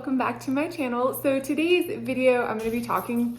welcome back to my channel. So today's video, I'm going to be talking.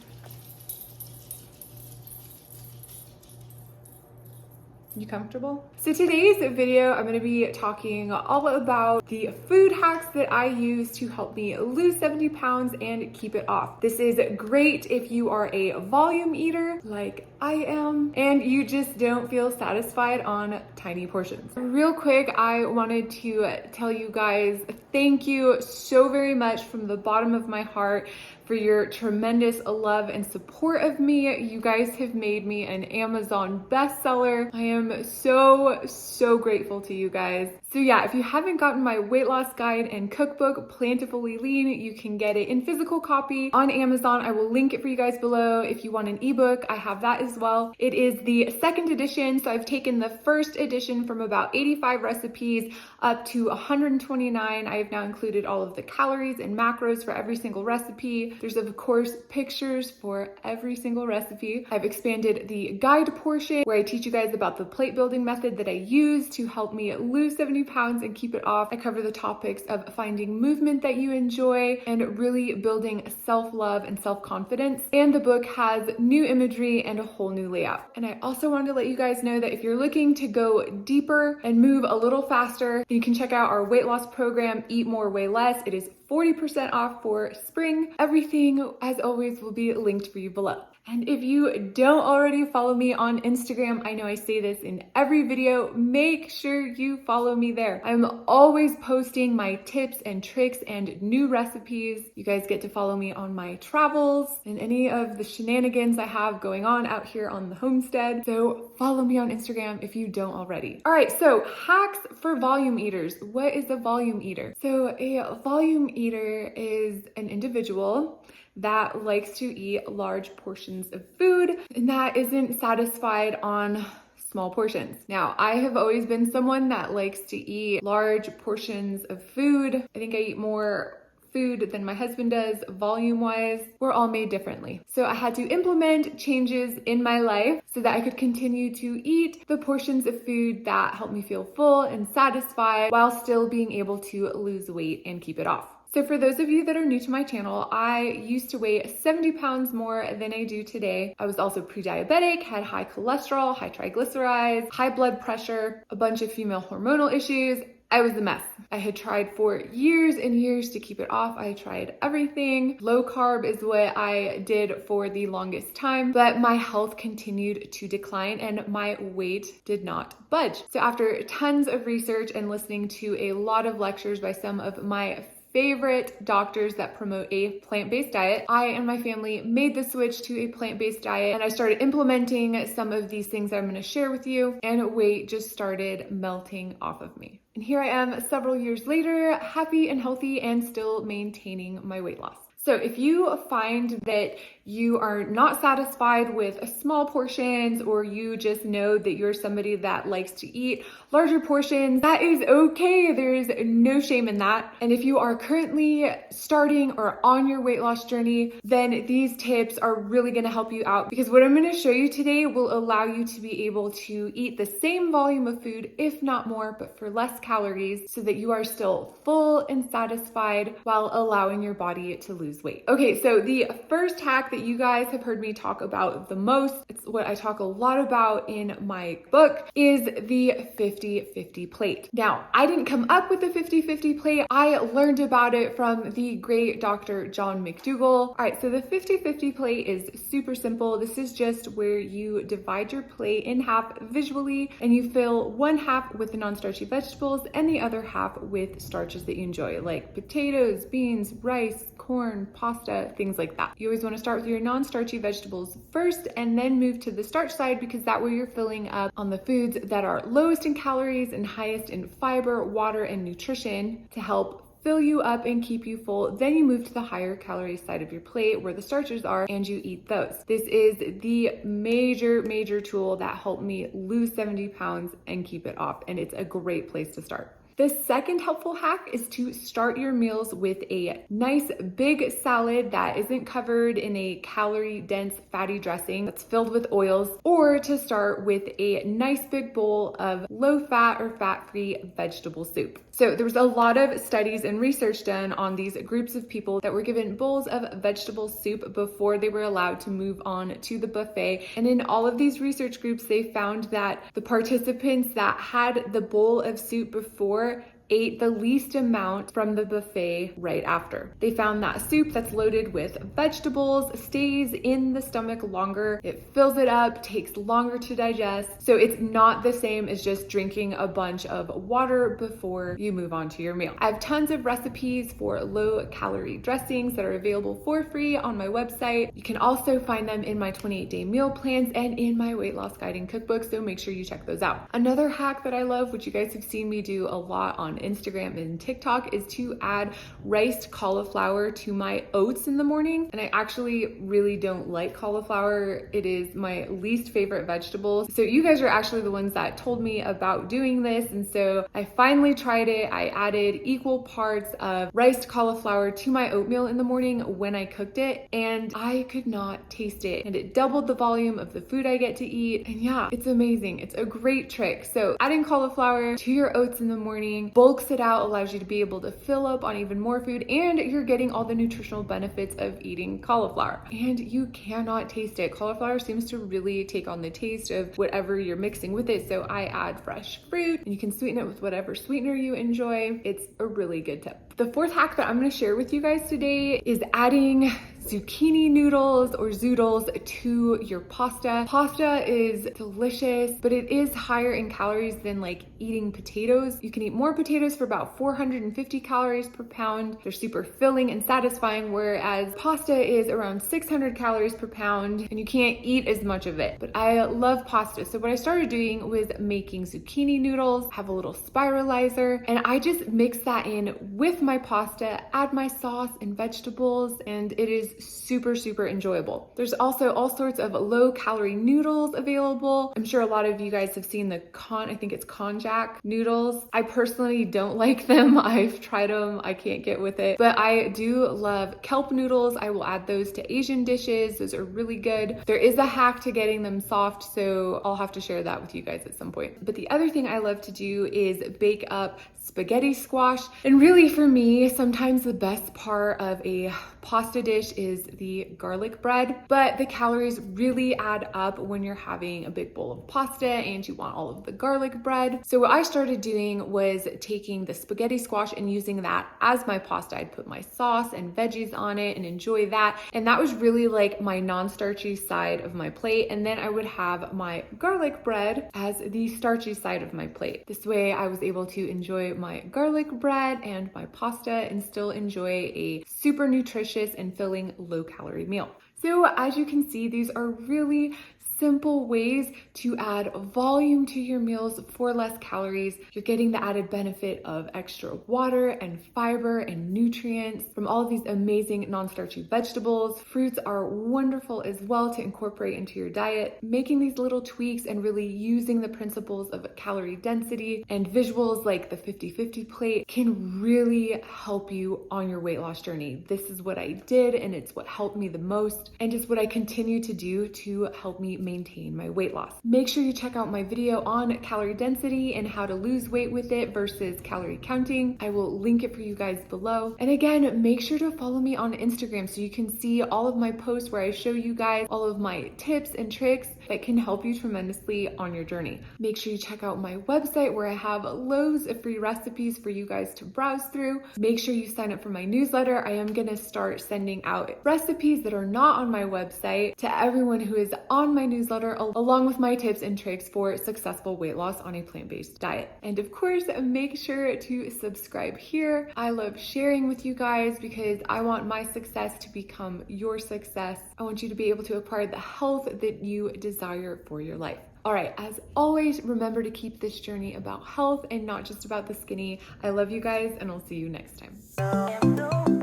You comfortable? So today's video, I'm going to be talking all about the food hacks that I use to help me lose 70 pounds and keep it off. This is great if you are a volume eater like I am and you just don't feel satisfied on tiny portions. Real quick, I wanted to tell you guys thank you so very much from the bottom of my heart for your tremendous love and support of me. You guys have made me an Amazon bestseller. I am so grateful to you guys. So yeah, if you haven't gotten my weight loss guide and cookbook, Plentifully Lean, you can get it in physical copy on Amazon. I will link it for you guys below. If you want an ebook, I have that as well. It is the second edition. So I've taken the first edition from about 85 recipes up to 129. I have now included all of the calories and macros for every single recipe. There's of course pictures for every single recipe. I've expanded the guide portion where I teach you guys about the plate building method that I use to help me lose 70 pounds and keep it off. I cover the topics of finding movement that you enjoy and really building self-love and self-confidence. And the book has new imagery and a whole new layout. And I also wanted to let you guys know that if you're looking to go deeper and move a little faster, you can check out our weight loss program, Eat More, Weigh Less. It is 40% off for spring. Everything, as always, will be linked for you below. And if you don't already follow me on Instagram, I know I say this in every video, make sure you follow me there. I'm always posting my tips and tricks and new recipes. You guys get to follow me on my travels and any of the shenanigans I have going on out here on the homestead. So follow me on Instagram if you don't already. All right, so hacks for volume eaters. What is a volume eater? So a volume eater is an individual that likes to eat large portions of food and that isn't satisfied on small portions. Now, I have always been someone that likes to eat large portions of food. I think I eat more food than my husband does, volume-wise. We're all made differently. So I had to implement changes in my life so that I could continue to eat the portions of food that help me feel full and satisfied while still being able to lose weight and keep it off. So for those of you that are new to my channel, I used to weigh 70 pounds more than I do today. I was also pre-diabetic, had high cholesterol, high triglycerides, high blood pressure, a bunch of female hormonal issues. I was a mess. I had tried for years and years to keep it off. I tried everything. Low carb is what I did for the longest time, but my health continued to decline and my weight did not budge. So after tons of research and listening to a lot of lectures by some of my favorite doctors that promote a plant-based diet, I and my family made the switch to a plant-based diet and I started implementing some of these things that I'm going to share with you, and weight just started melting off of me. And here I am several years later, happy and healthy and still maintaining my weight loss. So if you find that you are not satisfied with small portions, or you just know that you're somebody that likes to eat larger portions, that is okay. There is no shame in that. And if you are currently starting or on your weight loss journey, then these tips are really going to help you out, because what I'm going to show you today will allow you to be able to eat the same volume of food, if not more, but for less calories, so that you are still full and satisfied while allowing your body to lose weight. Okay, so the first hack that you guys have heard me talk about the most, it's what I talk a lot about in my book, is the 50-50 plate. Now, I didn't come up with the 50-50 plate. I learned about it from the great Dr. John McDougall. All right, so the 50-50 plate is super simple. This is just where you divide your plate in half visually and you fill one half with the non-starchy vegetables and the other half with starches that you enjoy, like potatoes, beans, rice, corn, pasta, things like that. You always want to start with your non-starchy vegetables first and then move to the starch side, because that way you're filling up on the foods that are lowest in calories and highest in fiber, water, and nutrition to help fill you up and keep you full. Then you move to the higher calorie side of your plate where the starches are and you eat those. This is the major tool that helped me lose 70 pounds and keep it off, and it's a great place to start. The second helpful hack is to start your meals with a nice big salad that isn't covered in a calorie-dense fatty dressing that's filled with oils, or to start with a nice big bowl of low-fat or fat-free vegetable soup. So there was a lot of studies and research done on these groups of people that were given bowls of vegetable soup before they were allowed to move on to the buffet. And in all of these research groups, they found that the participants that had the bowl of soup before ate the least amount from the buffet right after. They found that soup that's loaded with vegetables stays in the stomach longer, it fills it up, takes longer to digest. So it's not the same as just drinking a bunch of water before you move on to your meal. I have tons of recipes for low calorie dressings that are available for free on my website. You can also find them in my 28-day meal plans and in my weight loss guiding cookbook, so make sure you check those out. Another hack that I love, which you guys have seen me do a lot on Instagram and TikTok, is to add riced cauliflower to my oats in the morning. And I actually really don't like cauliflower. It is my least favorite vegetable. So you guys are actually the ones that told me about doing this. And so I finally tried it. I added equal parts of riced cauliflower to my oatmeal in the morning when I cooked it, and I could not taste it. And it doubled the volume of the food I get to eat. And yeah, it's amazing. It's a great trick. So adding cauliflower to your oats in the morning bulks it out, allows you to be able to fill up on even more food, and you're getting all the nutritional benefits of eating cauliflower. And you cannot taste it. Cauliflower seems to really take on the taste of whatever you're mixing with it. So I add fresh fruit, and you can sweeten it with whatever sweetener you enjoy. It's a really good tip. The fourth hack that I'm going to share with you guys today is adding zucchini noodles or zoodles to your pasta. Pasta is delicious, but it is higher in calories than like eating potatoes. You can eat more potatoes for about 450 calories per pound. They're super filling and satisfying, whereas pasta is around 600 calories per pound, and you can't eat as much of it. But I love pasta. So what I started doing was making zucchini noodles, have a little spiralizer, and I just mix that in with my pasta, add my sauce and vegetables, and it is super, super enjoyable. There's also all sorts of low calorie noodles available. I'm sure a lot of you guys have seen the I think it's konjac noodles. I personally don't like them. I've tried them. I can't get with it, but I do love kelp noodles. I will add those to Asian dishes. Those are really good. There is a hack to getting them soft, so I'll have to share that with you guys at some point. But the other thing I love to do is bake up spaghetti squash. And really for me, sometimes the best part of a pasta dish is the garlic bread, but the calories really add up when you're having a big bowl of pasta and you want all of the garlic bread. So what I started doing was taking the spaghetti squash and using that as my pasta. I'd put my sauce and veggies on it and enjoy that. And that was really like my non-starchy side of my plate. And then I would have my garlic bread as the starchy side of my plate. This way I was able to enjoy my garlic bread and my pasta and still enjoy a super nutritious and filling low calorie meal. So as you can see, these are really simple ways to add volume to your meals for less calories. You're getting the added benefit of extra water and fiber and nutrients from all of these amazing non-starchy vegetables. Fruits are wonderful as well to incorporate into your diet. Making these little tweaks and really using the principles of calorie density and visuals like the 50-50 plate can really help you on your weight loss journey. This is what I did, and it's what helped me the most, and it's what I continue to do to help me maintain my weight loss. Make sure you check out my video on calorie density and how to lose weight with it versus calorie counting. I will link it for you guys below. And again, make sure to follow me on Instagram so you can see all of my posts where I show you guys all of my tips and tricks that can help you tremendously on your journey. Make sure you check out my website where I have loads of free recipes for you guys to browse through. Make sure you sign up for my newsletter. I am gonna start sending out recipes that are not on my website to everyone who is on my newsletter, along with my tips and tricks for successful weight loss on a plant-based diet. And of course, make sure to subscribe here. I love sharing with you guys because I want my success to become your success. I want you to be able to acquire the health that you desire for your life. All right, as always, remember to keep this journey about health and not just about the skinny. I love you guys, and I'll see you next time.